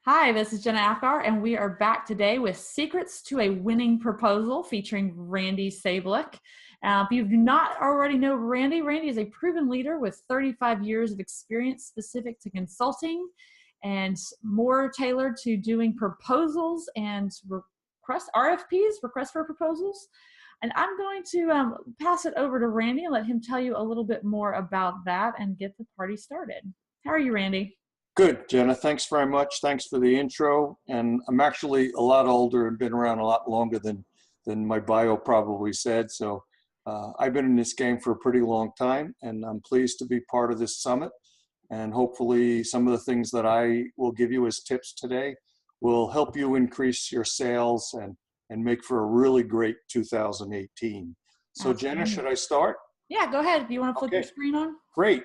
Hi, this is Jenna Afgar, and we are back today with Secrets to a Winning Proposal featuring Randy Sablich. If you do not already know Randy, Randy is a proven leader with 35 years of experience specific to consulting and more tailored to doing proposals and RFPs, requests for proposals. And I'm going to pass it over to Randy and let him tell you a little bit more about that and get the party started. How are you, Randy? Good, Jenna. Thanks very much. Thanks for the intro. And I'm actually a lot older and been around a lot longer than my bio probably said. So I've been in this game for a pretty long time, and I'm pleased to be part of this summit. And hopefully some of the things that I will give you as tips today will help you increase your sales and make for a really great 2018. So Jenna, should I start? Yeah, go ahead. Do you want to flip your screen on? Great.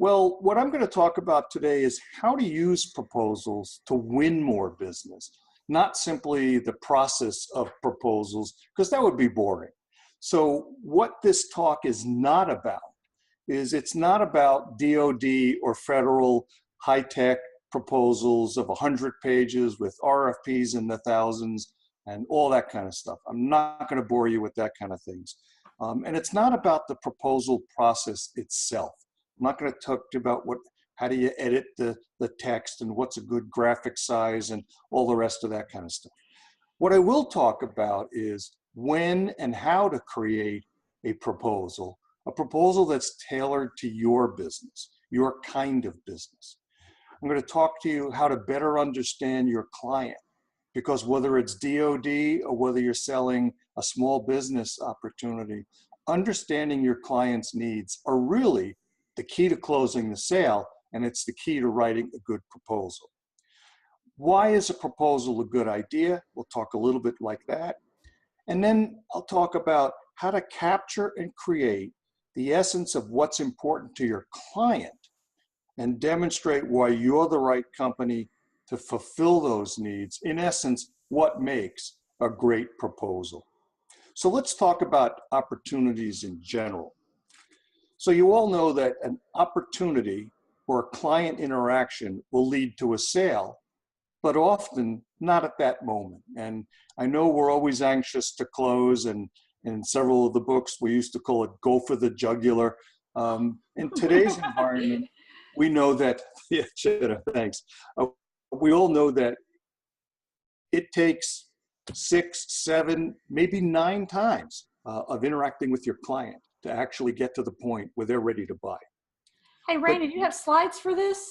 Well, what I'm going to talk about today is how to use proposals to win more business, not simply the process of proposals, because that would be boring. So what this talk is not about is it's not about DOD or federal high-tech proposals of 100 pages with RFPs in the thousands and all that kind of stuff. I'm not going to bore you with that kind of things. And it's not about the proposal process itself. I'm not going to talk to you about how do you edit the text and what's a good graphic size and all the rest of that kind of stuff. What I will talk about is when and how to create a proposal that's tailored to your business, your kind of business. I'm going to talk to you how to better understand your client, because whether it's DOD or whether you're selling a small business opportunity, understanding your client's needs are really the key to closing the sale, and it's the key to writing a good proposal. Why is a proposal a good idea? We'll talk a little bit like that. And then I'll talk about how to capture and create the essence of what's important to your client and demonstrate why you're the right company to fulfill those needs. In essence, what makes a great proposal. So let's talk about opportunities in general. So you all know that an opportunity or a client interaction will lead to a sale, but often not at that moment. And I know we're always anxious to close, and in several of the books, we used to call it go for the jugular. In today's environment, we know that, yeah, thanks. We all know that it takes 6, 7, maybe 9 times of interacting with your client to actually get to the point where they're ready to buy. Hey, Randy, do you have slides for this?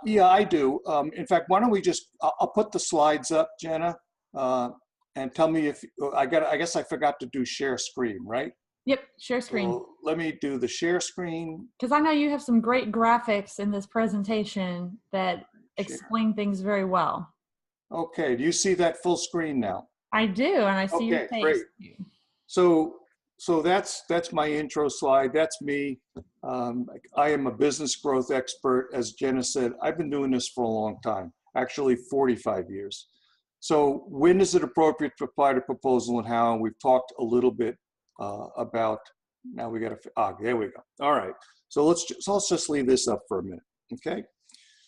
Yeah, I do. In fact, why don't we I'll put the slides up, Jenna, and tell me if, I guess I forgot to do share screen, right? Yep, share screen. So let me do the share screen. Because I know you have some great graphics in this presentation that explain things very well. Okay, do you see that full screen now? I do, and I see your face. Great. So that's my intro slide. That's me. I am a business growth expert. As Jenna said, I've been doing this for a long time, actually 45 years. So when is it appropriate to apply the proposal and how? And we've talked a little bit about, now we got to, there we go. All right, so let's just leave this up for a minute, okay?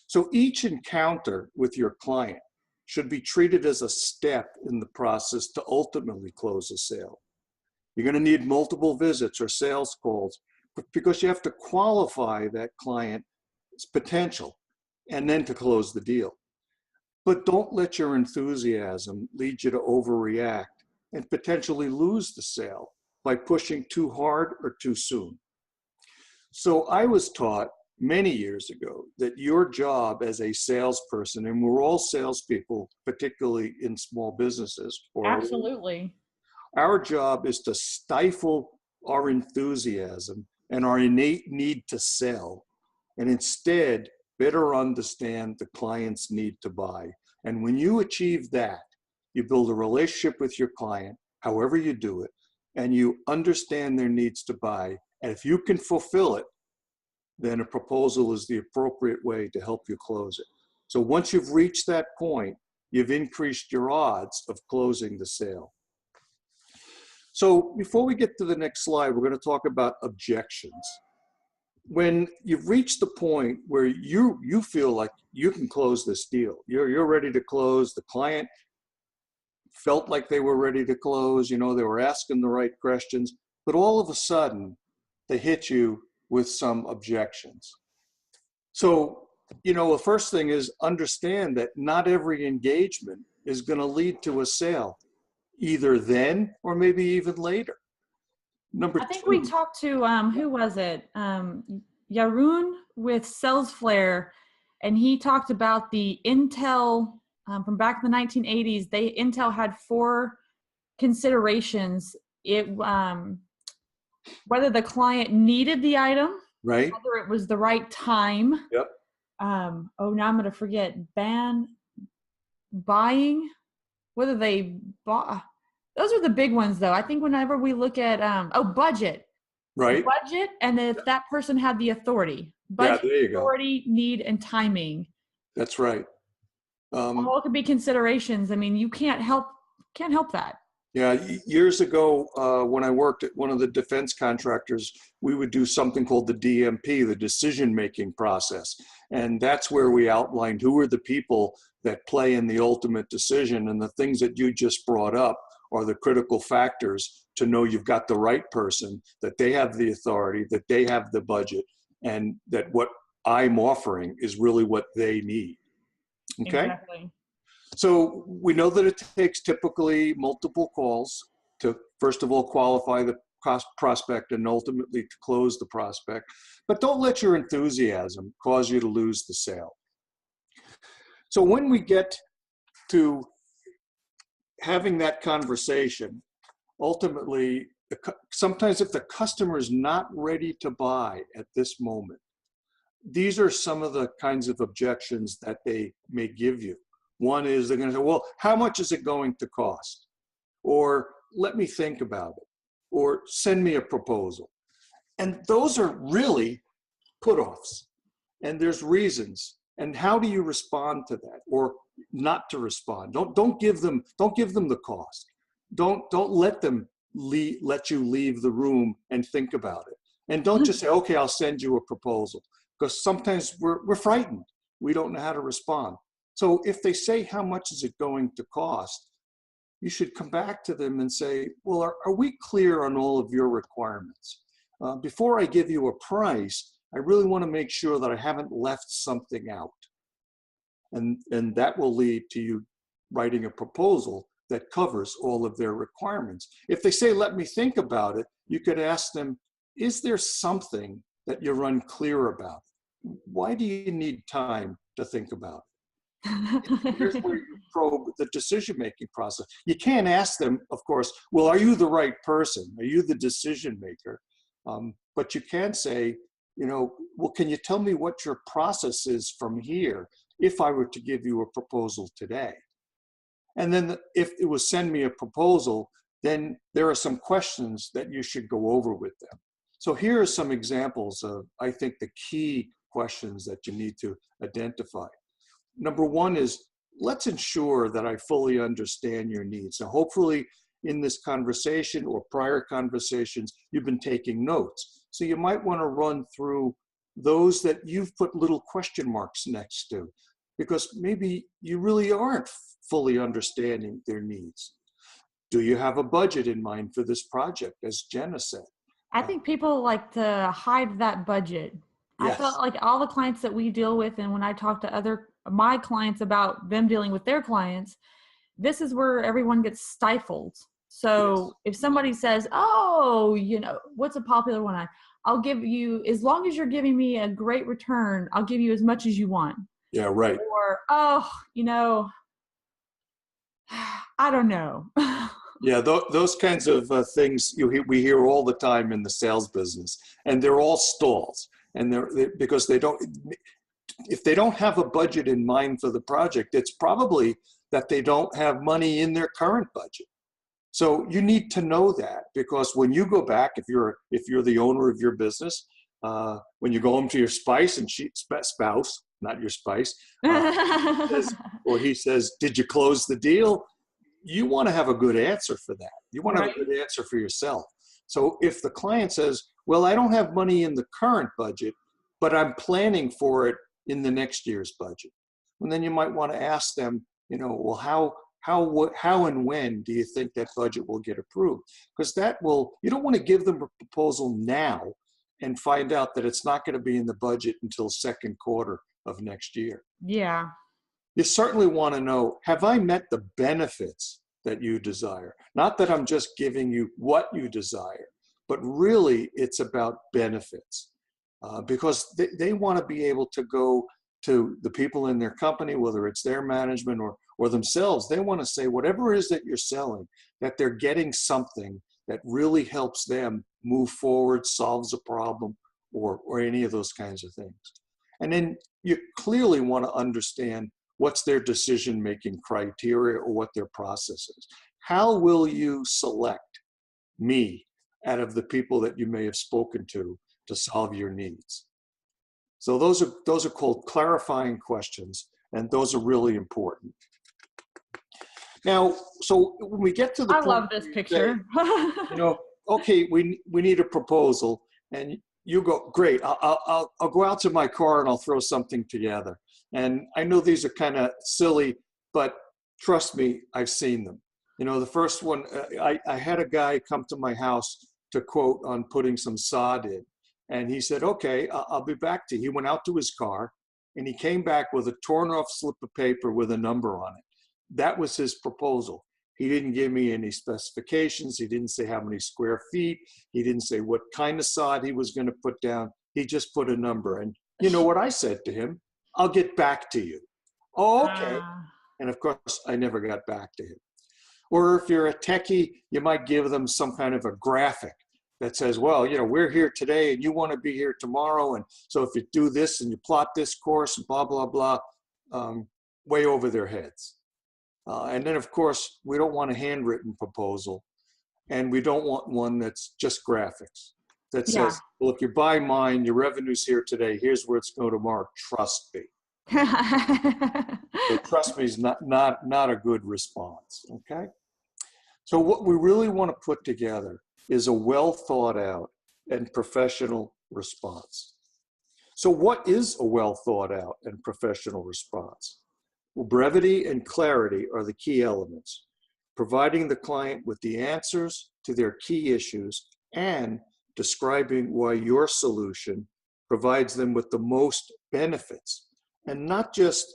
So each encounter with your client should be treated as a step in the process to ultimately close a sale. You're going to need multiple visits or sales calls because you have to qualify that client's potential and then to close the deal. But don't let your enthusiasm lead you to overreact and potentially lose the sale by pushing too hard or too soon. So I was taught many years ago that your job as a salesperson, and we're all salespeople, particularly in small businesses. Absolutely. Our job is to stifle our enthusiasm and our innate need to sell, and instead better understand the client's need to buy. And when you achieve that, you build a relationship with your client, however you do it, and you understand their needs to buy. And if you can fulfill it, then a proposal is the appropriate way to help you close it. So once you've reached that point, you've increased your odds of closing the sale. So before we get to the next slide, we're going to talk about objections. when you've reached the point where you feel like you can close this deal, you're ready to close, the client felt like they were ready to close, you know, they were asking the right questions, but all of a sudden they hit you with some objections. So, you know, the first thing is understand that not every engagement is going to lead to a sale, either then or maybe even later. Number I think we two. talked to, who was it? Yaroon with SalesFlare, and he talked about the Intel from back in the 1980s. Intel had 4 considerations. Whether the client needed the item, Right. whether it was the right time. Yep. Now I'm going to forget. Buying, whether they bought. Those are the big ones, though. I think whenever we look at budget. Right. Budget, and if that person had the authority. Yeah, Budget, there you go. authority, need, and timing. That's right. All could be considerations. I mean, you can't help that. Yeah, years ago, when I worked at one of the defense contractors, we would do something called the DMP, the decision-making process. And that's where we outlined who are the people that play in the ultimate decision, and the things that you just brought up are the critical factors to know you've got the right person, that they have the authority, that they have the budget, and that what I'm offering is really what they need. Okay? Exactly. So we know that it takes typically multiple calls to, first of all, qualify the prospect and ultimately to close the prospect. But don't let your enthusiasm cause you to lose the sale. So when we get to having that conversation, ultimately, sometimes if the customer is not ready to buy at this moment, these are some of the kinds of objections that they may give you. One is they're going to say, well, how much is it going to cost? Or let me think about it. Or send me a proposal. And those are really put-offs. And there's reasons. And how do you respond to that? Or not to respond? Don't give them the cost. Don't let them let you leave the room and think about it. And don't just say, okay, I'll send you a proposal. Because sometimes we're frightened. We don't know how to respond. So if they say, how much is it going to cost? You should come back to them and say, well, are we clear on all of your requirements? Before I give you a price, I really want to make sure that I haven't left something out. And that will lead to you writing a proposal that covers all of their requirements. If they say, let me think about it, you could ask them, is there something that you're unclear about? Why do you need time to think about it? Here's where you probe the decision-making process. You can't ask them, of course, well, are you the right person? Are you the decision maker? But you can say, you know, well, can you tell me what your process is from here if I were to give you a proposal today? And then if it was send me a proposal, then there are some questions that you should go over with them. So here are some examples of, I think, the key questions that you need to identify. Number one is, let's ensure that I fully understand your needs. Now, hopefully in this conversation or prior conversations, you've been taking notes. So you might want to run through those that you've put little question marks next to, because maybe you really aren't fully understanding their needs. Do you have a budget in mind for this project, as Jenna said? I think people like to hide that budget. Yes. I felt like all the clients that we deal with, and when I talk to my clients about them dealing with their clients, this is where everyone gets stifled. So yes. If somebody says, oh, you know, what's a popular one? I'll give you, as long as you're giving me a great return, I'll give you as much as you want. Yeah, right. Or, oh, you know, I don't know. Yeah, those kinds of things we hear all the time in the sales business, and they're all stalls. And because if they don't have a budget in mind for the project, it's probably that they don't have money in their current budget. So you need to know that, because when you go back, if you're the owner of your business, when you go home to your spouse, not your spouse, he says, did you close the deal? You want to have a good answer for that. You want to have a good answer for yourself. So if the client says, Well, I don't have money in the current budget, but I'm planning for it in the next year's budget. And then you might want to ask them, well, how and when do you think that budget will get approved? Because you don't want to give them a proposal now and find out that it's not going to be in the budget until second quarter of next year. Yeah. You certainly want to know, have I met the benefits that you desire? Not that I'm just giving you what you desire, but really it's about benefits. Because they want to be able to go to the people in their company, whether it's their management or themselves. They want to say whatever it is that you're selling, that they're getting something that really helps them move forward, solves a problem, or any of those kinds of things. And then you clearly want to understand what's their decision-making criteria or what their process is. How will you select me out of the people that you may have spoken to solve your needs? So those are called clarifying questions, and those are really important. Now, so when we get to the I point, love this picture. Okay, we need a proposal, and you go, great, I'll go out to my car and I'll throw something together. And I know these are kind of silly, but trust me, I've seen them. The first one, I had a guy come to my house to quote on putting some sod in. And he said, okay, I'll be back to you. He went out to his car and he came back with a torn off slip of paper with a number on it. That was his proposal. He didn't give me any specifications. He didn't say how many square feet. He didn't say what kind of sod he was going to put down. He just put a number. And you know what I said to him? I'll get back to you. Oh, okay. And of course, I never got back to him. Or if you're a techie, you might give them some kind of a graphic that says, well, we're here today and you want to be here tomorrow. And so if you do this and you plot this course and blah, blah, blah, way over their heads. And then, of course, we don't want a handwritten proposal, and we don't want one that's just graphics that says, well, if you buy mine, your revenue's here today. Here's where it's going tomorrow. Trust me. So trust me is not a good response, okay? So what we really want to put together is a well thought out and professional response. So what is a well thought out and professional response? Well, brevity and clarity are the key elements, providing the client with the answers to their key issues and describing why your solution provides them with the most benefits, and not just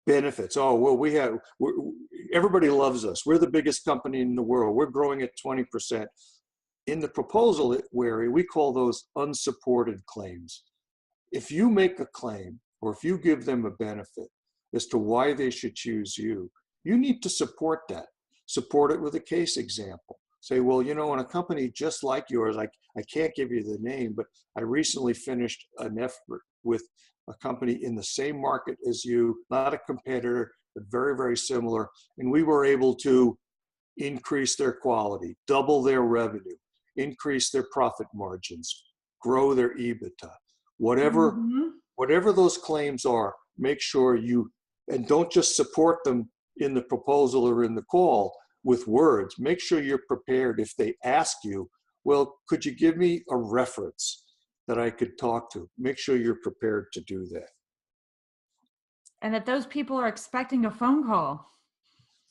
benefits. Oh, well, everybody loves us. We're the biggest company in the world. We're growing at 20%. In the proposal, we call those unsupported claims. If you make a claim, or if you give them a benefit as to why they should choose you, you need to support that. Support it with a case example. Say, well, in a company just like yours, I can't give you the name, but I recently finished an effort with a company in the same market as you, not a competitor, but very, very similar. And we were able to increase their quality, double their revenue, increase their profit margins, grow their EBITDA. Whatever those claims are, make sure and don't just support them in the proposal or in the call with words. Make sure you're prepared if they ask you, well, could you give me a reference that I could talk to? Make sure you're prepared to do that. And that those people are expecting a phone call.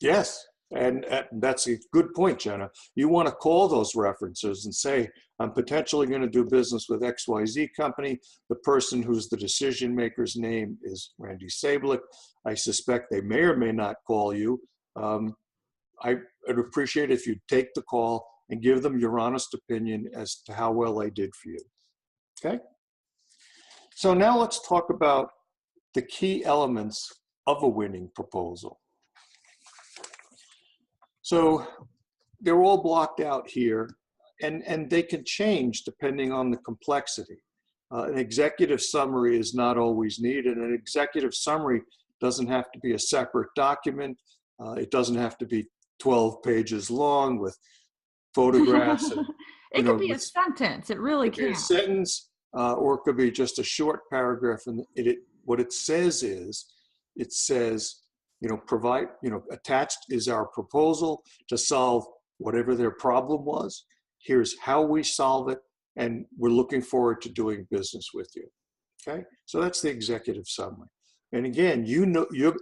Yes, and that's a good point, Jenna. You want to call those references and say, I'm potentially going to do business with XYZ company. The person who's the decision maker's name is Randy Sablich. I suspect they may or may not call you. I'd appreciate if you'd take the call and give them your honest opinion as to how well I did for you. Okay? So now let's talk about the key elements of a winning proposal. So they're all blocked out here, and they can change depending on the complexity. An executive summary is not always needed. An executive summary doesn't have to be a separate document. It doesn't have to be 12 pages long with photographs. And, it could be a sentence. It really can. It could be a sentence, or it could be just a short paragraph. And what it says is, it says, attached is our proposal to solve whatever their problem was. Here's how we solve it, and we're looking forward to doing business with you. Okay, so that's the executive summary. And again,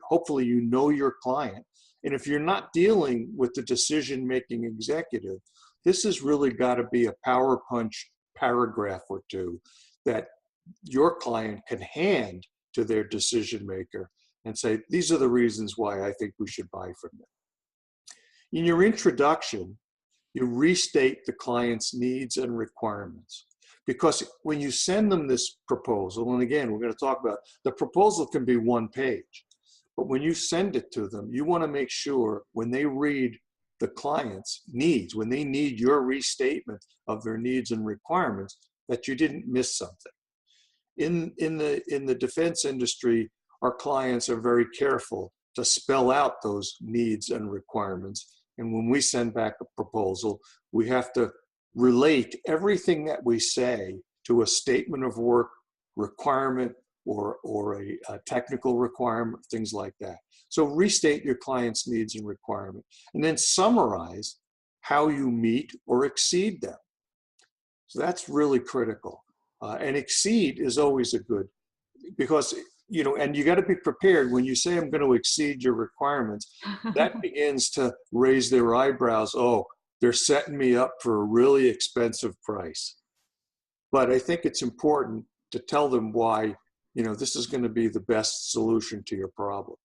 hopefully you know your client. And if you're not dealing with the decision-making executive, this has really got to be a power punch paragraph or two that your client can hand to their decision maker and say, these are the reasons why I think we should buy from them. In your introduction, you restate the client's needs and requirements. Because when you send them this proposal, and again, we're going to talk about, the proposal can be one page, but when you send it to them, you want to make sure when they read the client's needs, when they need your restatement of their needs and requirements, that you didn't miss something. In the defense industry, our clients are very careful to spell out those needs and requirements. And when we send back a proposal, we have to relate everything that we say to a statement of work requirement or a technical requirement, things like that. So restate your client's needs and requirement, and then summarize how you meet or exceed them. So that's really critical. And exceed is always a good, because, and you got to be prepared when you say, I'm going to exceed your requirements, that begins to raise their eyebrows. Oh, they're setting me up for a really expensive price. But I think it's important to tell them why, this is going to be the best solution to your problem.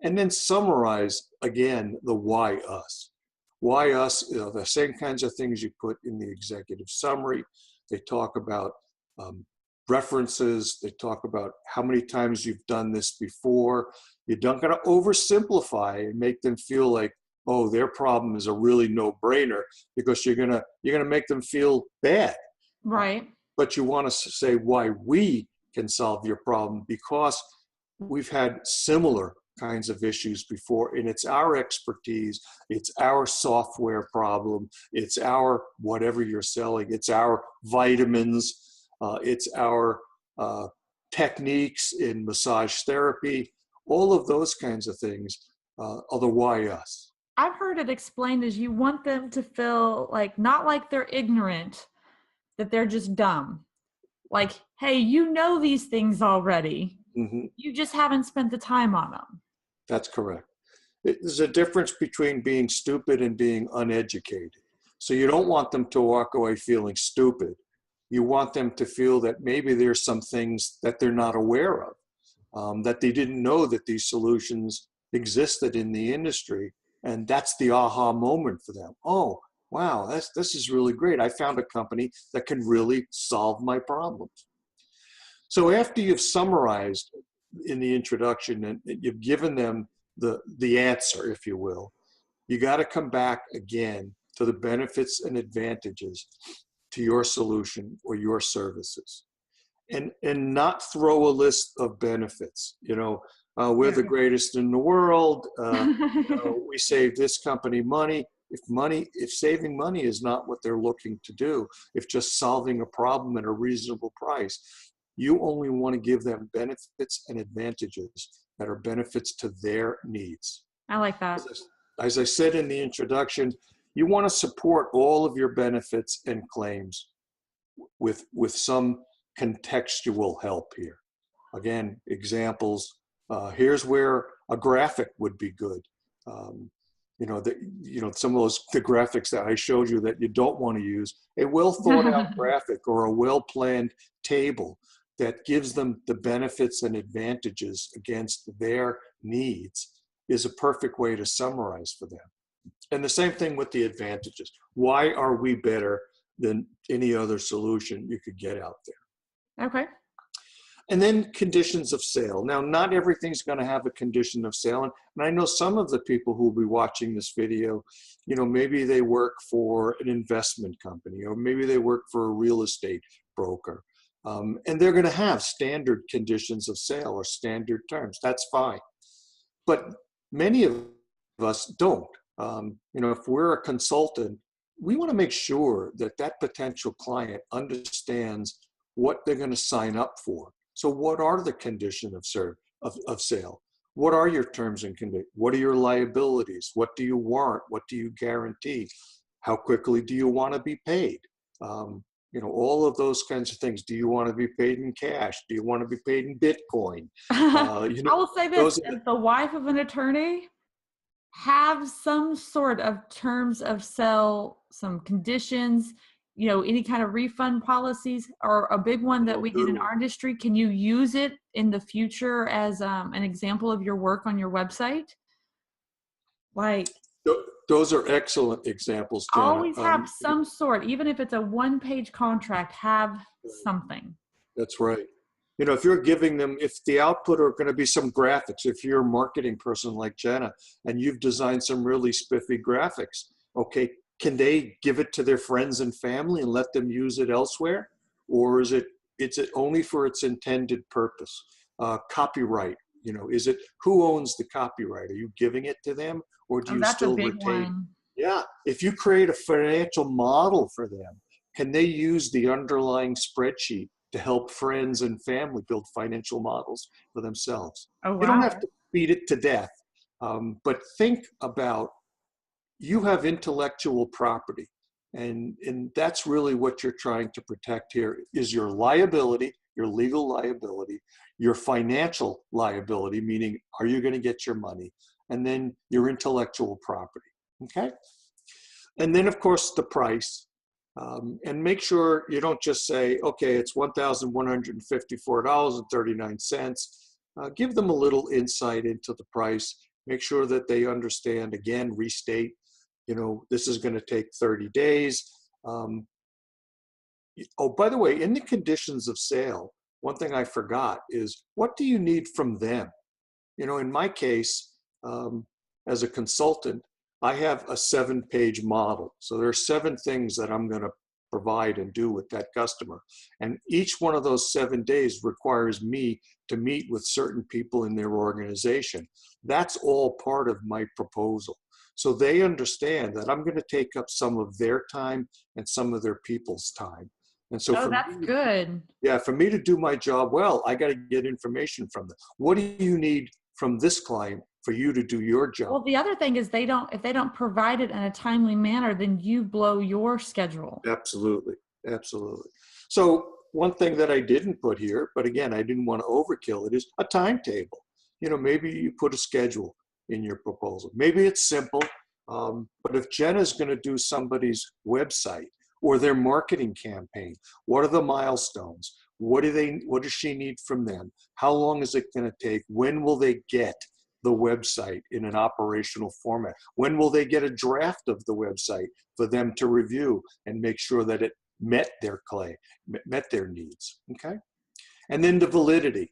And then summarize again the why us. Why us, the same kinds of things you put in the executive summary. They talk about references. They talk about how many times you've done this before. You don't got to oversimplify and make them feel like, oh, their problem is a really no-brainer, because you're gonna make them feel bad. Right. But you want to say why we can solve your problem, because we've had similar kinds of issues before, and it's our expertise, it's our software problem, it's our whatever you're selling, it's our vitamins, it's our techniques in massage therapy, all of those kinds of things are the why us. I've heard it explained as you want them to feel like, not like they're ignorant, that they're just dumb. Like, hey, you know these things already. Mm-hmm. You just haven't spent the time on them. That's correct. There's a difference between being stupid and being uneducated. So you don't want them to walk away feeling stupid. You want them to feel that maybe there's some things that they're not aware of, that they didn't know that these solutions existed in the industry. And that's the aha moment for them. Oh, wow, this is really great. I found a company that can really solve my problems. So after you've summarized in the introduction and you've given them the answer, if you will, you got to come back again to the benefits and advantages to your solution or your services, and not throw a list of benefits. We're the greatest in the world. We save this company money. If saving money is not what they're looking to do, if just solving a problem at a reasonable price, you only want to give them benefits and advantages that are benefits to their needs. I like that. As I said in the introduction, you want to support all of your benefits and claims with some contextual help here. Again, examples. Here's where a graphic would be good. Some of the graphics that I showed you that you don't want to use, a well thought out graphic or a well planned table that gives them the benefits and advantages against their needs is a perfect way to summarize for them. And the same thing with the advantages. Why are we better than any other solution you could get out there? Okay. And then conditions of sale. Now, not everything's going to have a condition of sale. And I know some of the people who will be watching this video, maybe they work for an investment company, or maybe they work for a real estate broker. And they're going to have standard conditions of sale or standard terms. That's fine. But many of us don't. If we're a consultant, we want to make sure that potential client understands what they're going to sign up for. So what are the conditions of sale? What are your terms and conditions? What are your liabilities? What do you warrant? What do you guarantee? How quickly do you want to be paid? All of those kinds of things. Do you want to be paid in cash? Do you want to be paid in Bitcoin? I will say this, those are as the wife of an attorney, have some sort of terms of sale, some conditions, any kind of refund policies, or a big one that we get good in one. our industry. Can you use it in the future as an example of your work on your website? Like, Those are excellent examples, Jenna. always have some sort, even if it's a one-page contract, have something. That's right. If you're giving them, if the output are going to be some graphics, if you're a marketing person like Jenna and you've designed some really spiffy graphics, okay, can they give it to their friends and family and let them use it elsewhere? Or is it only for its intended purpose? Copyright, is it, who owns the copyright? Are you giving it to them, or do Oh, you that's a still big retain? one. Yeah, if you create a financial model for them, can they use the underlying spreadsheet to help friends and family build financial models for themselves? Oh, You don't wow. have to beat it to death, but think about, you have intellectual property, and that's really what you're trying to protect here, is your liability, your legal liability, your financial liability, meaning are you going to get your money, and then your intellectual property. Okay. And then, of course, the price. And make sure you don't just say, okay, it's $1,154.39. Give them a little insight into the price. Make sure that they understand, again, restate, this is going to take 30 days. Oh, by the way, in the conditions of sale, one thing I forgot is, what do you need from them? In my case, as a consultant, I have a 7-page model. So there are 7 things that I'm going to provide and do with that customer. And each one of those 7 days requires me to meet with certain people in their organization. That's all part of my proposal. So they understand that I'm going to take up some of their time and some of their people's time. And so Oh, that's good. for me to do my job well, I got to get information from them. What do you need from this client for you to do your job? Well, the other thing is, if they don't provide it in a timely manner, then you blow your schedule. Absolutely. Absolutely. So one thing that I didn't put here, but again, I didn't want to overkill it, is a timetable. Maybe you put a schedule in your proposal. Maybe it's simple, but if Jenna's going to do somebody's website or their marketing campaign, what are the milestones? What does she need from them? How long is it going to take? When will they get the website in an operational format? When will they get a draft of the website for them to review and make sure that it met their needs? Okay. And then the validity.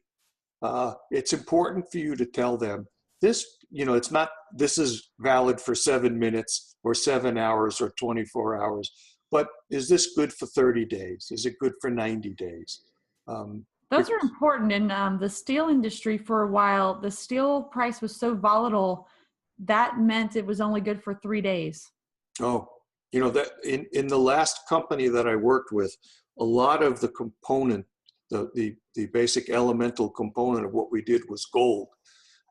It's important for you to tell them this, it's not, this is valid for 7 minutes or 7 hours or 24 hours, but is this good for 30 days? Is it good for 90 days? Those are important. In the steel industry, for a while, the steel price was so volatile that meant it was only good for 3 days. Oh, that in the last company that I worked with, a lot of the component, the basic elemental component of what we did was gold.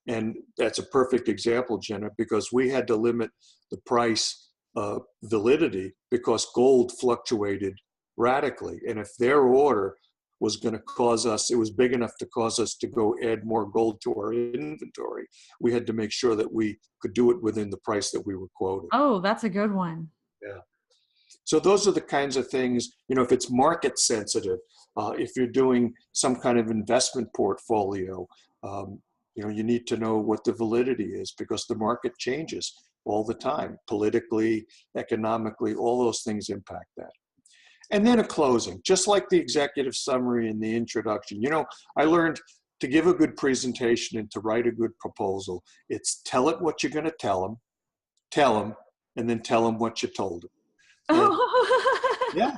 And that's a perfect example, Jenna, because we had to limit the price validity because gold fluctuated radically. And if their order was going to cause us, it was big enough to cause us to go add more gold to our inventory, we had to make sure that we could do it within the price that we were quoted. Oh, that's a good one. Yeah. So those are the kinds of things, if it's market sensitive, if you're doing some kind of investment portfolio, you need to know what the validity is, because the market changes all the time, politically, economically, all those things impact that. And then a closing, just like the executive summary and the introduction. I learned to give a good presentation and to write a good proposal, it's tell it what you're going to tell them, and then tell them what you told them. And yeah.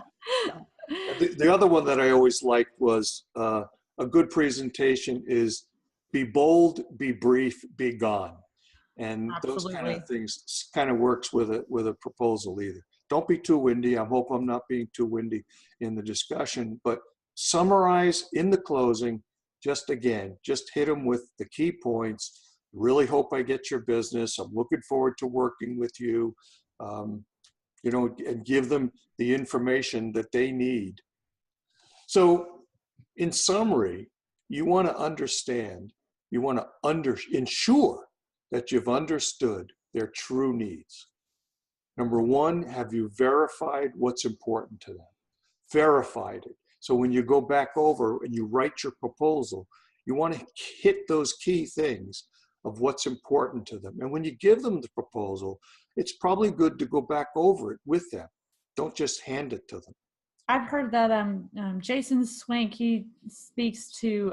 The other one that I always liked was a good presentation is be bold, be brief, be gone. And those kind Absolutely. of things kind of works with a proposal either. Don't be too windy. I hope I'm not being too windy in the discussion, but summarize in the closing, just hit them with the key points. Really hope I get your business. I'm looking forward to working with you. and give them the information that they need. So in summary, you want to understand, you want to ensure that you've understood their true needs. Number one, have you verified what's important to them? Verified it. So when you go back over and you write your proposal, you want to hit those key things of what's important to them. And when you give them the proposal, it's probably good to go back over it with them. Don't just hand it to them. I've heard that Jason Swank, he speaks to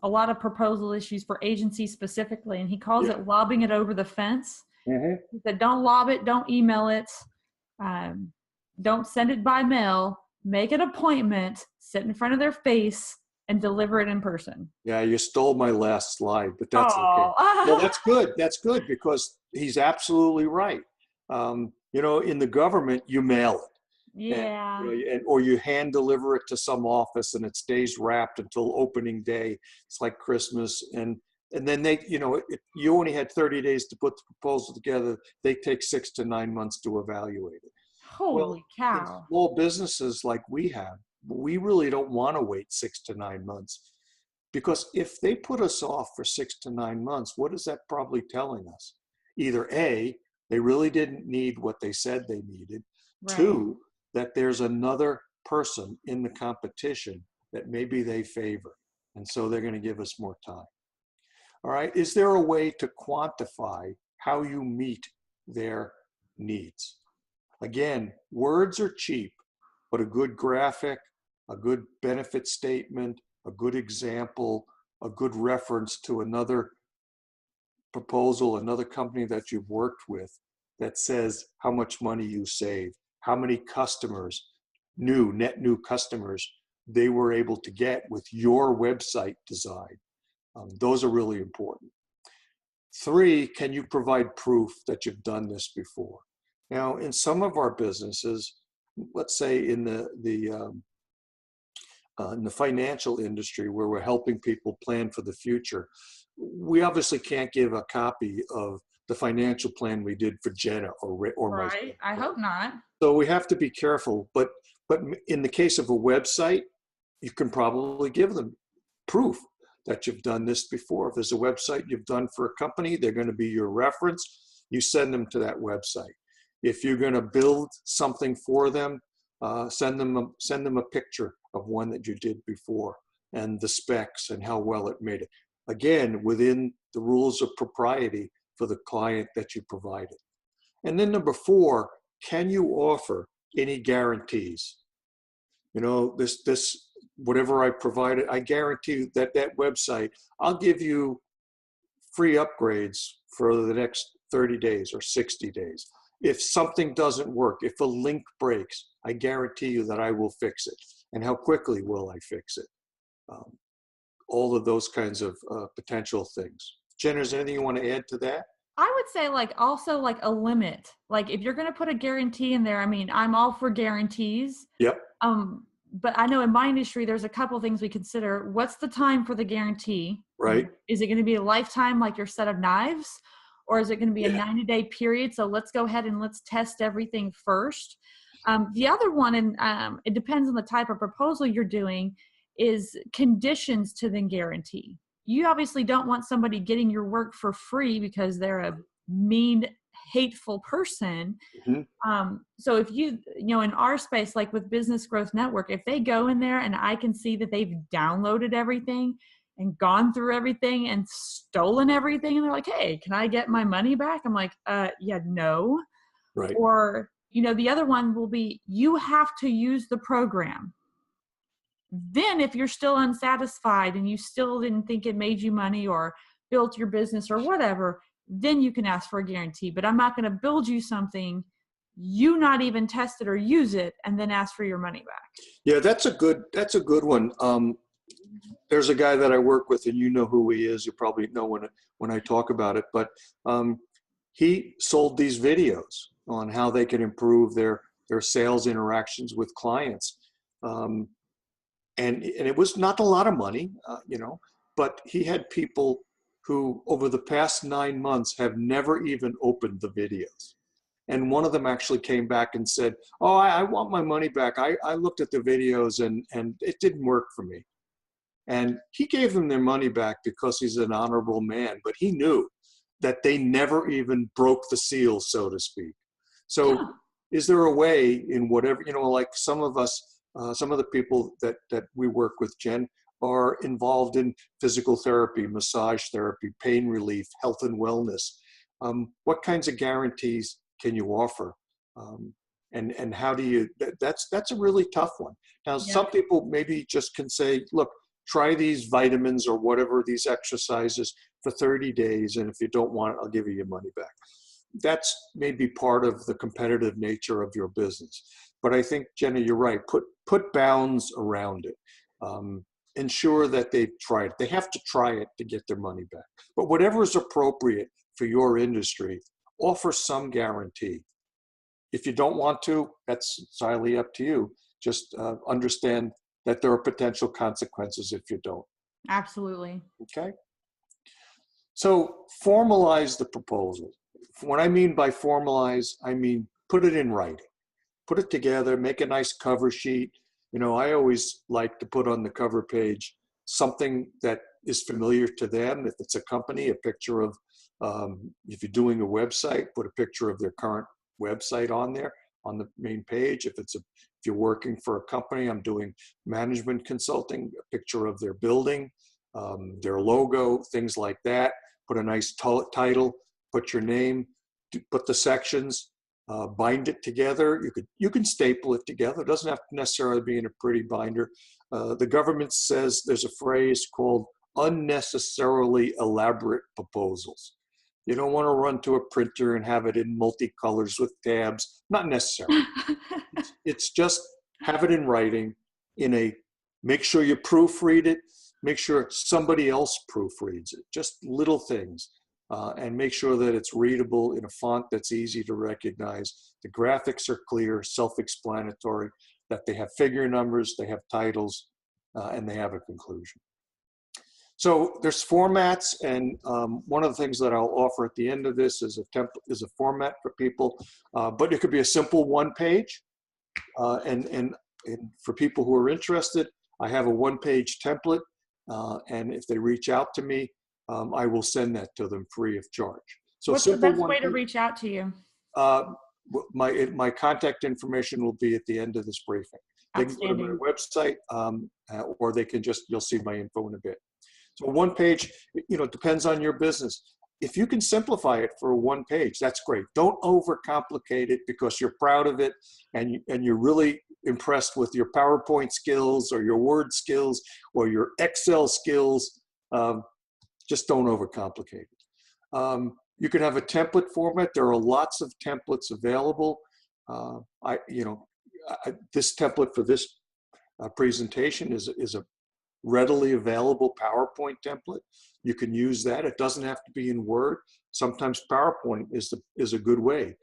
a lot of proposal issues for agencies specifically, and he calls it lobbing it over the fence. Mm-hmm. He said, don't lob it, don't email it, don't send it by mail, make an appointment, sit in front of their face, and deliver it in person. Yeah, you stole my last slide, but that's okay. Well, that's good. That's good because he's absolutely right. In the government, you mail it. Yeah. Or you hand deliver it to some office and it stays wrapped until opening day. It's like Christmas. And then you only had 30 days to put the proposal together. They take 6 to 9 months to evaluate it. Holy cow. In small businesses like we have, we really don't want to wait 6 to 9 months, because if they put us off for 6 to 9 months, what is that probably telling us? Either A, they really didn't need what they said they needed. Right. 2, that there's another person in the competition that maybe they favor, and so they're going to give us more time. All right, is there a way to quantify how you meet their needs? Again, words are cheap, but a good graphic, a good benefit statement, a good example, a good reference to another proposal, another company that you've worked with that says how much money you saved, how many customers, net new customers they were able to get with your website design. Those are really important. 3, can you provide proof that you've done this before? Now, in some of our businesses, let's say in the financial industry where we're helping people plan for the future, we obviously can't give a copy of the financial plan we did for Jenna or right. myself. I hope not. So we have to be careful. But in the case of a website, you can probably give them proof that you've done this before. If there's a website you've done for a company, they're going to be your reference. You send them to that website. If you're going to build something for them, send them a picture of one that you did before and the specs and how well it made it. Again, within the rules of propriety for the client that you provided. And then number 4, can you offer any guarantees? This whatever I provided, I guarantee that website, I'll give you free upgrades for the next 30 days or 60 days. If something doesn't work, if a link breaks, I guarantee you that I will fix it. And how quickly will I fix it? All of those kinds of potential things. Jen, is there anything you want to add to that? I would say also a limit. Like if you're going to put a guarantee in there, I mean, I'm all for guarantees. Yep. But I know in my industry, there's a couple of things we consider. What's the time for the guarantee? Right. Is it going to be a lifetime like your set of knives? Or is it going to be a 90-day period? So let's go ahead and let's test everything first. The other one, and it depends on the type of proposal you're doing, is conditions to the guarantee. You obviously don't want somebody getting your work for free because they're a mean, hateful person. Mm-hmm. So if in our space, like with Business Growth Network, if they go in there and I can see that they've downloaded everything and gone through everything and stolen everything, and they're like, hey, can I get my money back? I'm like, yeah, no. Right. Or, the other one will be, you have to use the program. Then if you're still unsatisfied and you still didn't think it made you money or built your business or whatever, then you can ask for a guarantee. But I'm not going to build you something, you not even test it or use it, and then ask for your money back. Yeah, that's a good one. There's a guy that I work with, and you know who he is. You probably know when I talk about it. But he sold these videos on how they can improve their sales interactions with clients. And it was not a lot of money, but he had people who over the past 9 months have never even opened the videos. And one of them actually came back and said, oh, I want my money back. I looked at the videos and it didn't work for me. And he gave them their money back because he's an honorable man, but he knew that they never even broke the seal, so to speak. So is there a way in whatever, like some of us, some of the people that we work with, Jen, are involved in physical therapy, massage therapy, pain relief, health and wellness. What kinds of guarantees can you offer? And how do you, that's a really tough one. Now, some people maybe just can say, look, try these vitamins or whatever, these exercises for 30 days. And if you don't want it, I'll give you your money back. That's maybe part of the competitive nature of your business. But I think, Jenna, you're right. Put bounds around it. Ensure that they've tried it. They have to try it to get their money back. But whatever is appropriate for your industry, offer some guarantee. If you don't want to, that's entirely up to you. Just understand that there are potential consequences if you don't. Absolutely. Okay. So formalize the proposal. What I mean by formalize, I mean put it in writing. Put it together, make a nice cover sheet. I always like to put on the cover page something that is familiar to them. If it's a company, a picture of, if you're doing a website, put a picture of their current website on there on the main page. If you're working for a company, I'm doing management consulting, a picture of their building, their logo, things like that. Put a nice title, put your name, put the sections, bind it together. You can staple it together. It doesn't have to necessarily be in a pretty binder. The government says there's a phrase called unnecessarily elaborate proposals. You don't want to run to a printer and have it in multicolors with tabs. Not necessary. It's just have it in writing make sure you proofread it, make sure somebody else proofreads it, just little things. And make sure that it's readable in a font that's easy to recognize. The graphics are clear, self-explanatory, that they have figure numbers, they have titles, and they have a conclusion. So there's formats, and one of the things that I'll offer at the end of this is a format for people, but it could be a simple one page. And for people who are interested, I have a one-page template, and if they reach out to me, I will send that to them free of charge. So what's the best way to reach out to you? My contact information will be at the end of this briefing. They can go to my website, or they can you'll see my info in a bit. So one page, it depends on your business. If you can simplify it for one page, that's great. Don't overcomplicate it because you're proud of it and you're really impressed with your PowerPoint skills or your Word skills or your Excel skills. Just don't overcomplicate it. You can have a template format. There are lots of templates available. This template for this presentation is a readily available PowerPoint template. You can use that. It doesn't have to be in Word. Sometimes PowerPoint is a good way.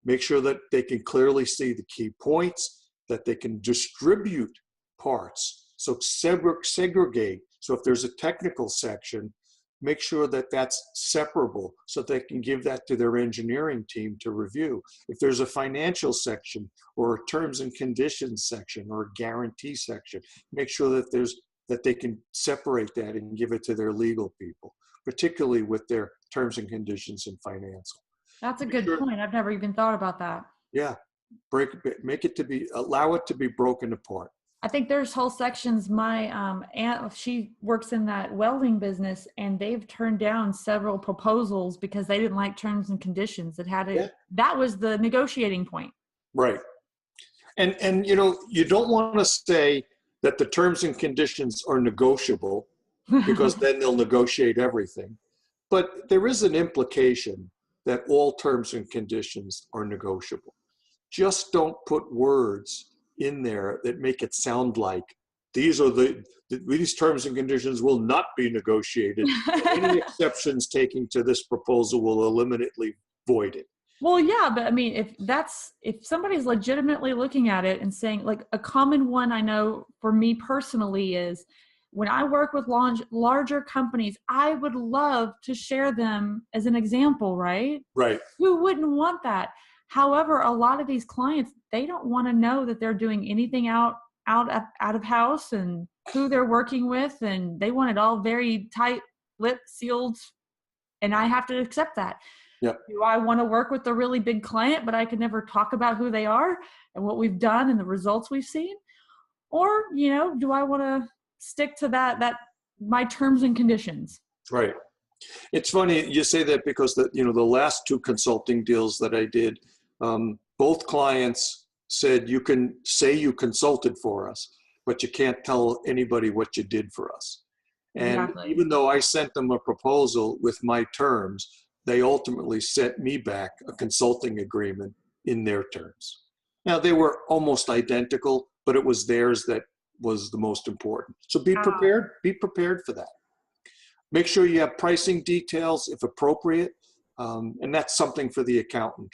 Make sure that they can clearly see the key points, that they can distribute parts. So segregate. So if there's a technical section, make sure that that's separable so they can give that to their engineering team to review. If there's a financial section or a terms and conditions section or a guarantee section, make sure that they can separate that and give it to their legal people, particularly with their terms and conditions and financial. That's a good point. I've never even thought about that. Yeah, allow it to be broken apart. I think there's whole sections. My aunt, she works in that welding business, and they've turned down several proposals because they didn't like terms and conditions. That was the negotiating point. Right. And you don't want to say that the terms and conditions are negotiable because then they'll negotiate everything. But there is an implication that all terms and conditions are negotiable. Just don't put words in there that make it sound like these terms and conditions will not be negotiated. Any exceptions taken to this proposal will eliminately void it. Well, yeah, but I mean, if somebody's legitimately looking at it and saying, like, a common one I know for me personally is when I work with larger companies, I would love to share them as an example, right? Right. Who wouldn't want that? However, a lot of these clients, they don't want to know that they're doing anything out of house and who they're working with, and they want it all very tight lipped, sealed, and I have to accept that. Yep. Do I want to work with a really big client, but I can never talk about who they are and what we've done and the results we've seen? Or, do I want to stick to that my terms and conditions? Right. It's funny you say that because the last two consulting deals that I did, both clients said you can say you consulted for us, but you can't tell anybody what you did for us. And Exactly. even though I sent them a proposal with my terms, they ultimately sent me back a consulting agreement in their terms. Now, they were almost identical, but it was theirs that was the most important. So be prepared for that. Make sure you have pricing details if appropriate, and that's something for the accountant.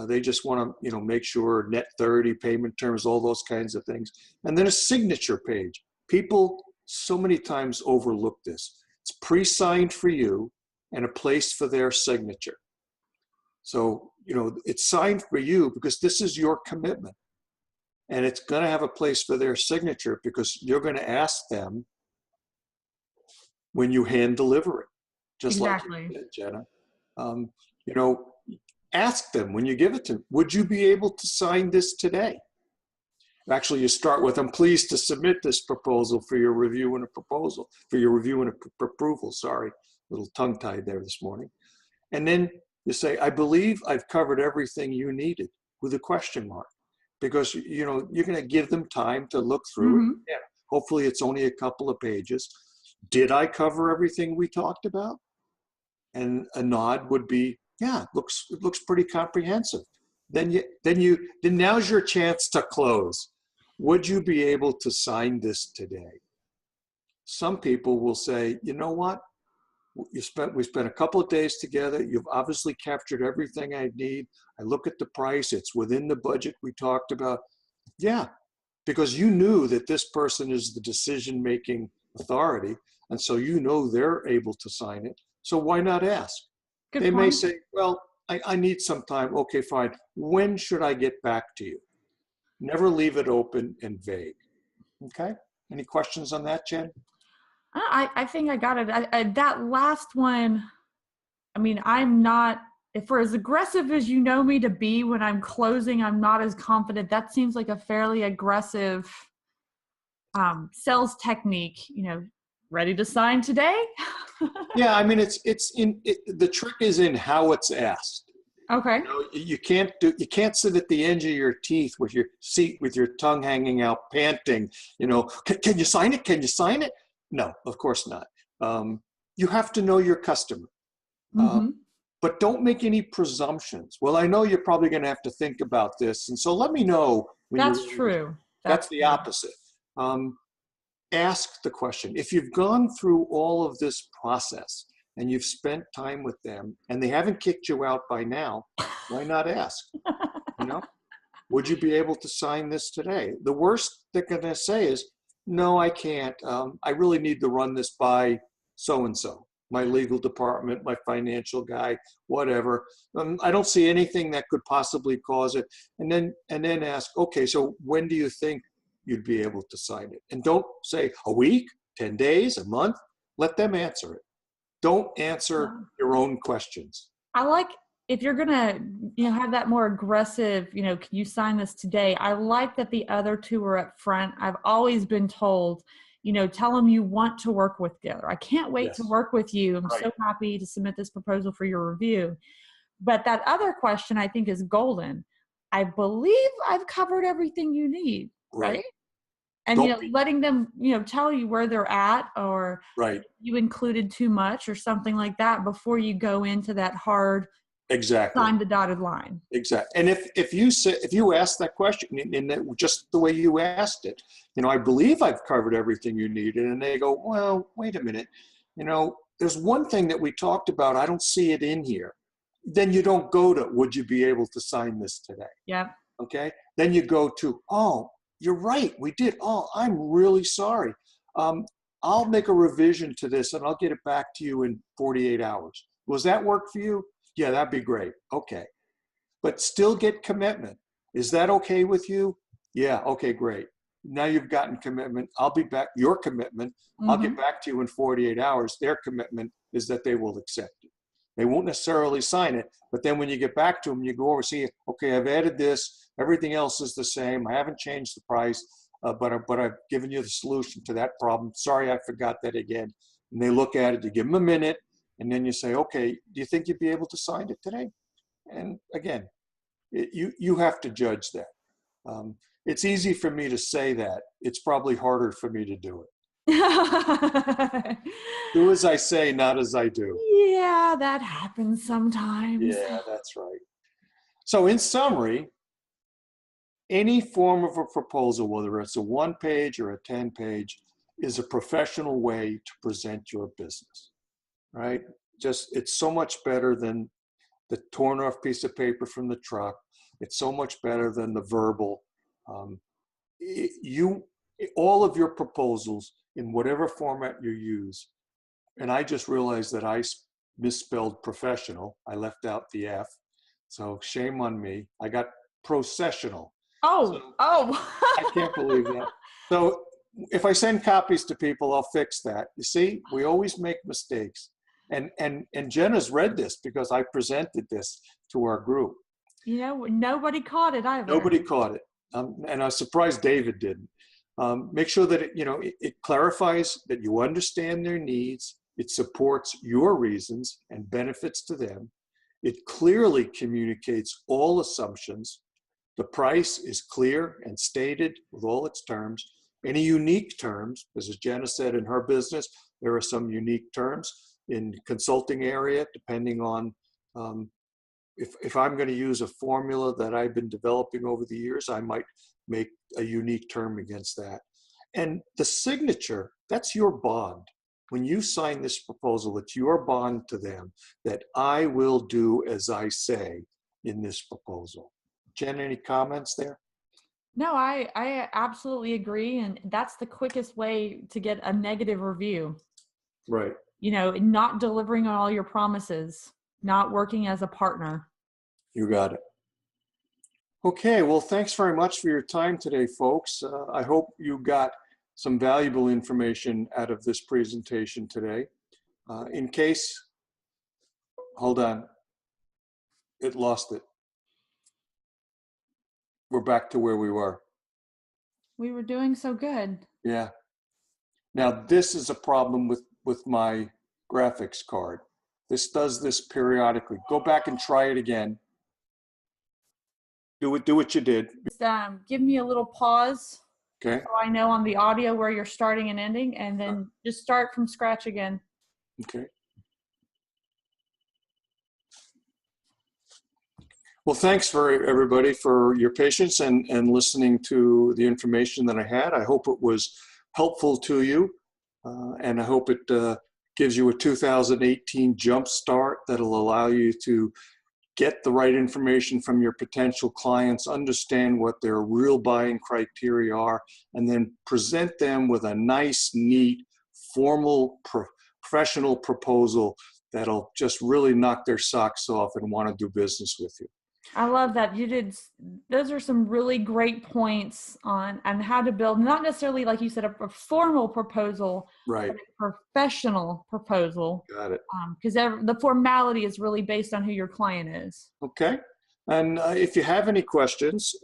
They just want to, make sure net 30, payment terms, all those kinds of things. And then a signature page. People so many times overlook this. It's pre-signed for you and a place for their signature. So, it's signed for you because this is your commitment. And it's going to have a place for their signature because you're going to ask them when you hand deliver it, just Exactly. like you did, Jenna. Ask them when you give it to them, would you be able to sign this today? Actually, you start with, I'm pleased to submit this proposal for your review and approval. Sorry, a little tongue-tied there this morning. And then you say, I believe I've covered everything you needed, with a question mark, because you're going to give them time to look through it. Yeah, hopefully it's only a couple of pages. Did I cover everything we talked about? And a nod would be, yeah, it looks pretty comprehensive. Then now's your chance to close. Would you be able to sign this today? Some people will say, you know what? We spent a couple of days together. You've obviously captured everything I need. I look at the price. It's within the budget we talked about. Yeah, because you knew that this person is the decision-making authority, and so they're able to sign it. So why not ask? Good They point. may say, well, I need some time. Okay, fine. When should I get back to you? Never leave it open and vague. Okay? Any questions on that, Jen? I think I got it. That last one, I'm not, if we're as aggressive as you know me to be when I'm closing, I'm not as confident. That seems like a fairly aggressive sales technique, ready to sign today? Yeah, the trick is in how it's asked. Okay. You can't sit at the edge of your teeth with your tongue hanging out, panting. Can you sign it? Can you sign it? No, of course not. You have to know your customer, but don't make any presumptions. Well, I know you're probably going to have to think about this, and so let me know when That's true. That's the opposite. Ask the question. If you've gone through all of this process and you've spent time with them and they haven't kicked you out by now, why not ask? Would you be able to sign this today? The worst they're going to say is, no, I can't. I really need to run this by so-and-so, my legal department, my financial guy, whatever. I don't see anything that could possibly cause it. And then ask, okay, so when do you think you'd be able to sign it? And don't say a week, 10 days, a month. Let them answer it. Don't answer your own questions. I like, if you're going to, have that more aggressive, can you sign this today? I like that the other two are up front. I've always been told, tell them you want to work with together. I can't wait to work with you. I'm so happy to submit this proposal for your review. But that other question I think is golden. I believe I've covered everything you need, right? And, letting them, tell you where they're at, or you included too much or something like that before you go into that hard sign the dotted line. Exactly. And if you ask that question in just the way you asked it, I believe I've covered everything you needed, and they go, well, wait a minute, there's one thing that we talked about, I don't see it in here. Then you don't go to, would you be able to sign this today? Yep. Okay. Then you go to, oh, you're right, we did. Oh, I'm really sorry. I'll make a revision to this and I'll get it back to you in 48 hours. Does that work for you? Yeah, that'd be great. Okay. but still get commitment. Is that okay with you? Yeah, okay, great. Now you've gotten commitment. I'll be back, your commitment. I'll get back to you in 48 hours. Their commitment is that they will accept it. They won't necessarily sign it, but then when you get back to them, you go over, see, okay, I've added this, everything else is the same. I haven't changed the price, but I've given you the solution to that problem. Sorry, I forgot that again. And they look at it, you give them a minute, and then you say, okay, do you think you'd be able to sign it today? And again, you have to judge that. It's easy for me to say that. It's probably harder for me to do it. Do as I say, not as I do. Yeah, that happens sometimes. Yeah, that's right. So in summary, any form of a proposal, whether it's a 1-page or a 10-page, is a professional way to present your business, right? Just, it's so much better than the torn off piece of paper from the truck. It's so much better than the verbal. All of your proposals in whatever format you use, and I just realized that I misspelled professional. I left out the F, so shame on me. I got processional. Oh. I can't believe that. So if I send copies to people, I'll fix that. You see, we always make mistakes. And Jenna's read this because I presented this to our group. You know, nobody caught it either. Nobody caught it. And I was surprised David didn't. Make sure that it clarifies that you understand their needs. It supports your reasons and benefits to them. It clearly communicates all assumptions. The price is clear and stated with all its terms. Any unique terms, as Jenna said in her business, there are some unique terms in consulting area, depending on if I'm going to use a formula that I've been developing over the years, I might make a unique term against that. And the signature, that's your bond. When you sign this proposal, it's your bond to them that I will do as I say in this proposal. Jen, any comments there? No, I absolutely agree. And that's the quickest way to get a negative review. Right. Not delivering on all your promises, not working as a partner. You got it. Okay, well, thanks very much for your time today, folks. I hope you got some valuable information out of this presentation today. In case, hold on, it lost it. We're back to where we were. We were doing so good. Yeah. Now, this is a problem with my graphics card. This does this periodically. Go back and try it again. Do what you did. Just, give me a little pause. Okay. So I know on the audio where you're starting and ending, and then just start from scratch again. Okay. Well, thanks for everybody for your patience and listening to the information that I had. I hope it was helpful to you, and I hope it gives you a 2018 jump start that'll allow you to get the right information from your potential clients, understand what their real buying criteria are, and then present them with a nice, neat, formal, professional proposal that'll just really knock their socks off and want to do business with you. I love that you did. Those are some really great points on how to build, not necessarily, like you said, a formal proposal, right? But a professional proposal. Got it. Because the formality is really based on who your client is. Okay. And if you have any questions,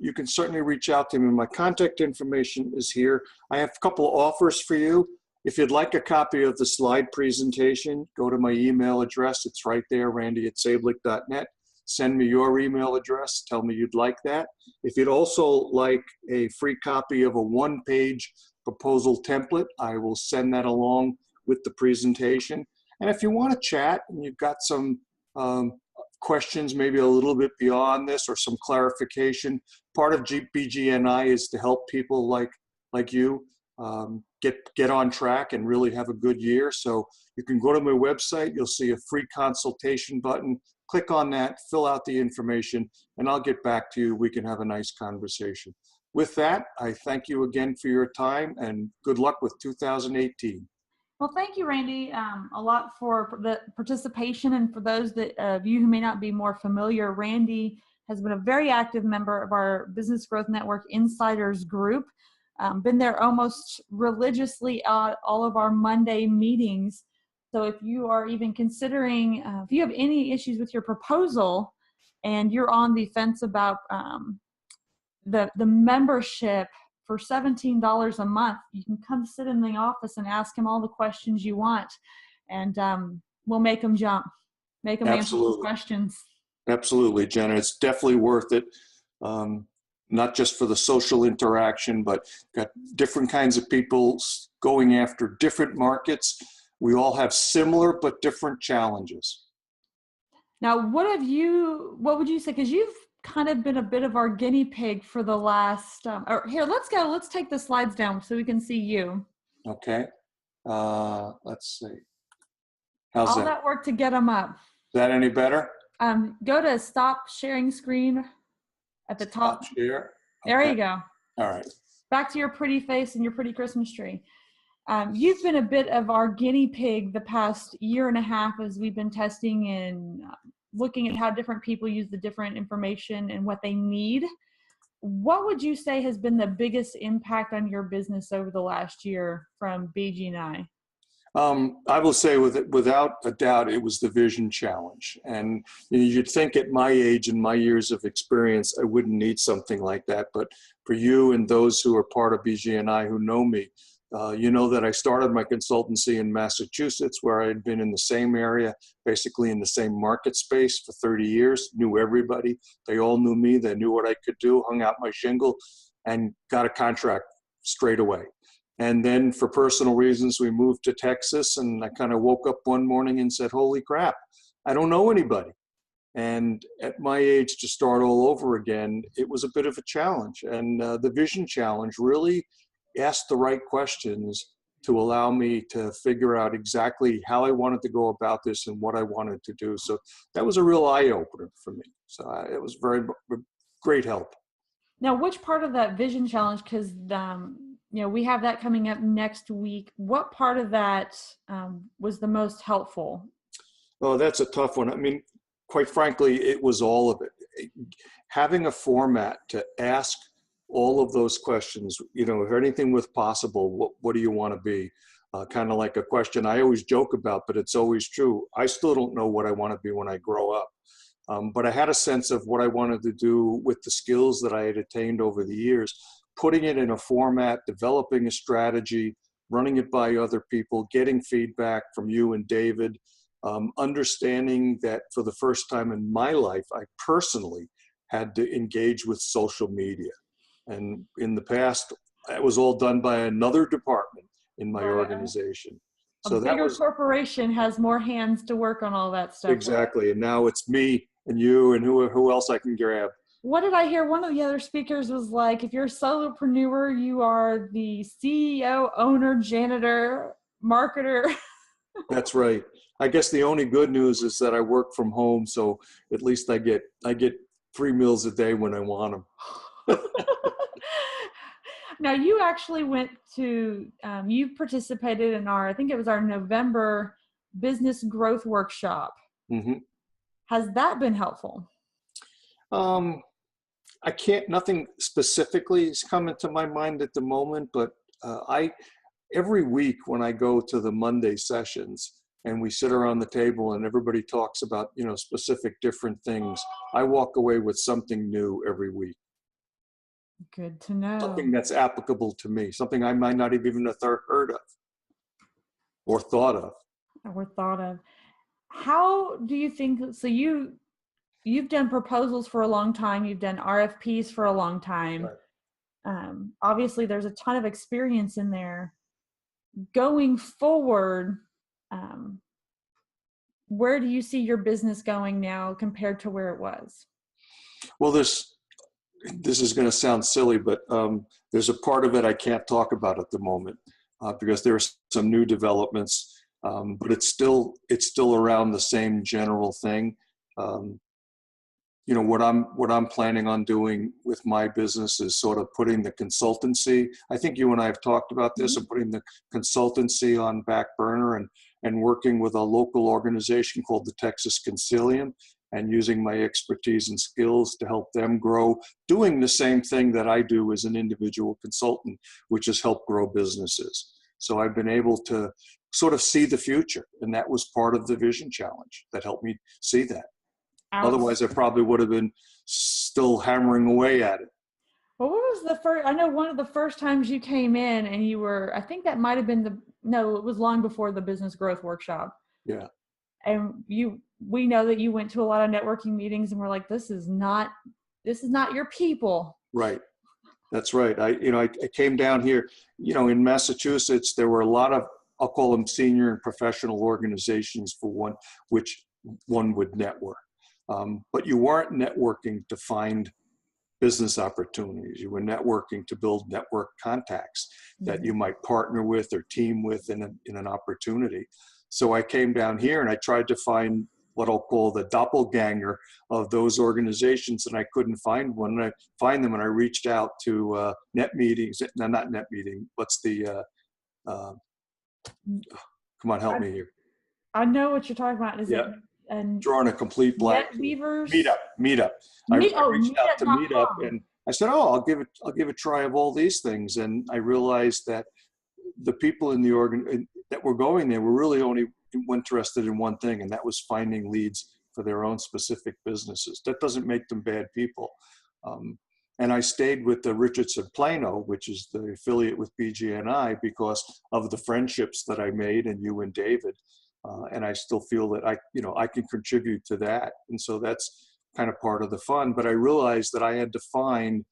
you can certainly reach out to me. My contact information is here. I have a couple of offers for you. If you'd like a copy of the slide presentation, go to my email address. It's right there, randy@sablich.net. Send me your email address. Tell me you'd like that. If you'd also like a free copy of a 1-page proposal template, I will send that along with the presentation. And if you want to chat and you've got some questions, maybe a little bit beyond this or some clarification, part of BGNI is to help people like you get on track and really have a good year. So you can go to my website. You'll see a free consultation button. Click on that, fill out the information, and I'll get back to you. We can have a nice conversation. With that, I thank you again for your time and good luck with 2018. Well, thank you, Randy, a lot for the participation. And for those of you who may not be more familiar, Randy has been a very active member of our Business Growth Network Insiders group. Been there almost religiously at all of our Monday meetings. So if you are even considering, if you have any issues with your proposal and you're on the fence about the membership, for $17 a month, you can come sit in the office and ask him all the questions you want, and we'll make them jump, make them answer those questions. Absolutely, Jenna. It's definitely worth it. Not just for the social interaction, but got different kinds of people going after different markets. We all have similar but different challenges. Now, what would you say, because you've kind of been a bit of our guinea pig for the last, or here, let's take the slides down so we can see you. Okay. Let's see. How's all that? that work to get them up. Is that any better? Go to stop sharing screen at the top. Stop share. Okay. There you go. All right. Back to your pretty face and your pretty Christmas tree. You've been a bit of our guinea pig the past year and a half as we've been testing and looking at how different people use the different information and what they need. What would you say has been the biggest impact on your business over the last year from BGNI? I will say without a doubt, it was the vision challenge. And you'd think at my age and my years of experience, I wouldn't need something like that. But for you and those who are part of BGNI who know me, you know that I started my consultancy in Massachusetts, where I had been in the same area, basically in the same market space for 30 years, knew everybody. They all knew me. They knew what I could do, hung out my shingle, and got a contract straight away. And then for personal reasons, we moved to Texas, and I kind of woke up one morning and said, holy crap, I don't know anybody. And at my age, to start all over again, it was a bit of a challenge. And the vision challenge really asked the right questions to allow me to figure out exactly how I wanted to go about this and what I wanted to do. So that was a real eye-opener for me. So it was very great help. Now, which part of that vision challenge, because we have that coming up next week. What part of that was the most helpful? Oh, that's a tough one. I mean, quite frankly, it was all of it. Having a format to ask all of those questions, if anything was possible, what do you want to be? Kind of like a question I always joke about, but it's always true. I still don't know what I want to be when I grow up. But I had a sense of what I wanted to do with the skills that I had attained over the years, putting it in a format, developing a strategy, running it by other people, getting feedback from you and David, understanding that for the first time in my life, I personally had to engage with social media. And in the past, it was all done by another department in my organization. So a bigger corporation has more hands to work on all that stuff. Exactly. And now it's me and you and who else I can grab. What did I hear? One of the other speakers was like, if you're a solopreneur, you are the CEO, owner, janitor, marketer. That's right. I guess the only good news is that I work from home, so at least I get 3 meals a day when I want them. Now, you actually went to, you participated in I think it was our November business growth workshop. Mm-hmm. Has that been helpful? Nothing specifically is coming to my mind at the moment, but every week when I go to the Monday sessions and we sit around the table and everybody talks about, specific different things, I walk away with something new every week. Good to know. Something that's applicable to me, something I might not have even heard of or thought of. How do you think, so you've done proposals for a long time, you've done RFPs for a long time. Right. Obviously there's a ton of experience in there. Going forward, where do you see your business going now compared to where it was? Well, this is going to sound silly, but there's a part of it I can't talk about at the moment because there are some new developments, but it's still around the same general thing. you know, what I'm planning on doing with my business is sort of putting the consultancy. I think you and I have talked about this, and putting the consultancy on back burner, and working with a local organization called the Texas Concilium, and using my expertise and skills to help them grow, doing the same thing that I do as an individual consultant, which is help grow businesses. So I've been able to sort of see the future, and that was part of the vision challenge that helped me see that. Otherwise, I probably would have been still hammering away at it. Well, what was the first, I know one of the first times you came in and you were, I think that might have been no, it was long before the business growth workshop. Yeah. And we know that you went to a lot of networking meetings and we're like, this is not your people. Right. That's right. I came down here, in Massachusetts, there were a lot of, I'll call them senior and professional organizations for one, which one would network. But you weren't networking to find business opportunities. You were networking to build network contacts that you might partner with or team with in an opportunity. So I came down here and I tried to find what I'll call the doppelganger of those organizations, and I couldn't find one. And I find them, and I reached out to net meetings. No, not net meeting. What's the? Come on, help me here. I know what you're talking about. Is it? And drawing a complete blank. Meetup. I reached out to Meetup, and I said, I'll give it a try of all these things. And I realized that the people in the that were going there were really only interested in one thing, and that was finding leads for their own specific businesses. That doesn't make them bad people. And I stayed with the Richardson Plano, which is the affiliate with BGNI, because of the friendships that I made, and you and David. And I still feel that I can contribute to that. And so that's kind of part of the fun. But I realized that I had to find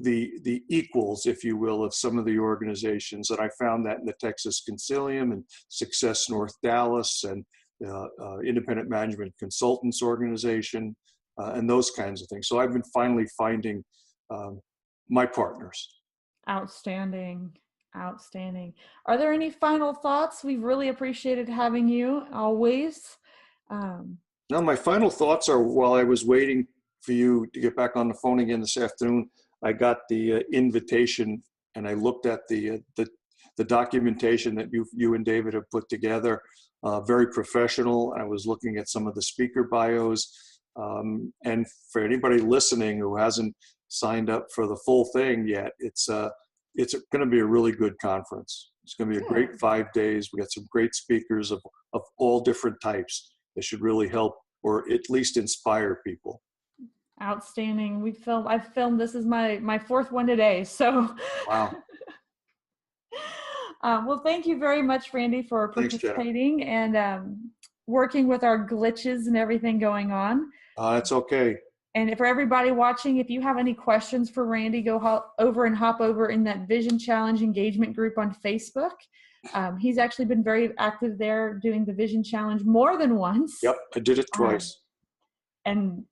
the equals, if you will, of some of the organizations. And I found that in the Texas Concilium and Success North Dallas and Independent Management Consultants Organization and those kinds of things. So I've been finally finding my partners. Outstanding. Are there any final thoughts? We've really appreciated having you always. No, my final thoughts are, while I was waiting for you to get back on the phone again this afternoon, I got the invitation, and I looked at the documentation that you and David have put together. Very professional. I was looking at some of the speaker bios, and for anybody listening who hasn't signed up for the full thing yet, it's going to be a really good conference. It's going to be a great 5 days. We got some great speakers of all different types that should really help, or at least inspire people. Outstanding. I've filmed, this is my fourth one today. So wow. Well, thank you very much, Randy, for participating and working with our glitches and everything going on. That's okay. And for everybody watching, if you have any questions for Randy, go hop over in that Vision Challenge engagement group on Facebook. He's actually been very active there, doing the Vision Challenge more than once. Yep, I did it twice. And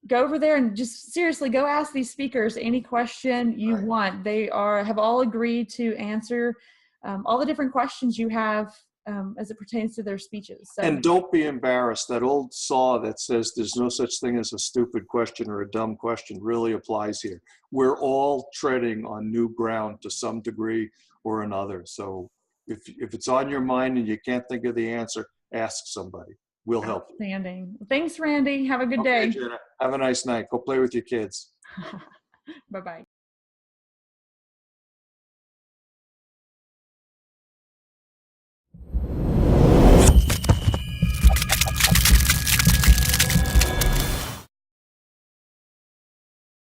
go over there and just seriously go ask these speakers any question you want. They have all agreed to answer all the different questions you have as it pertains to their speeches. So. And don't be embarrassed. That old saw that says there's no such thing as a stupid question or a dumb question really applies here. We're all treading on new ground to some degree or another. So if it's on your mind and you can't think of the answer, ask somebody. We'll help you. Outstanding. Thanks, Randy. Have a good day. Jenna. Have a nice night. Go play with your kids. Bye-bye.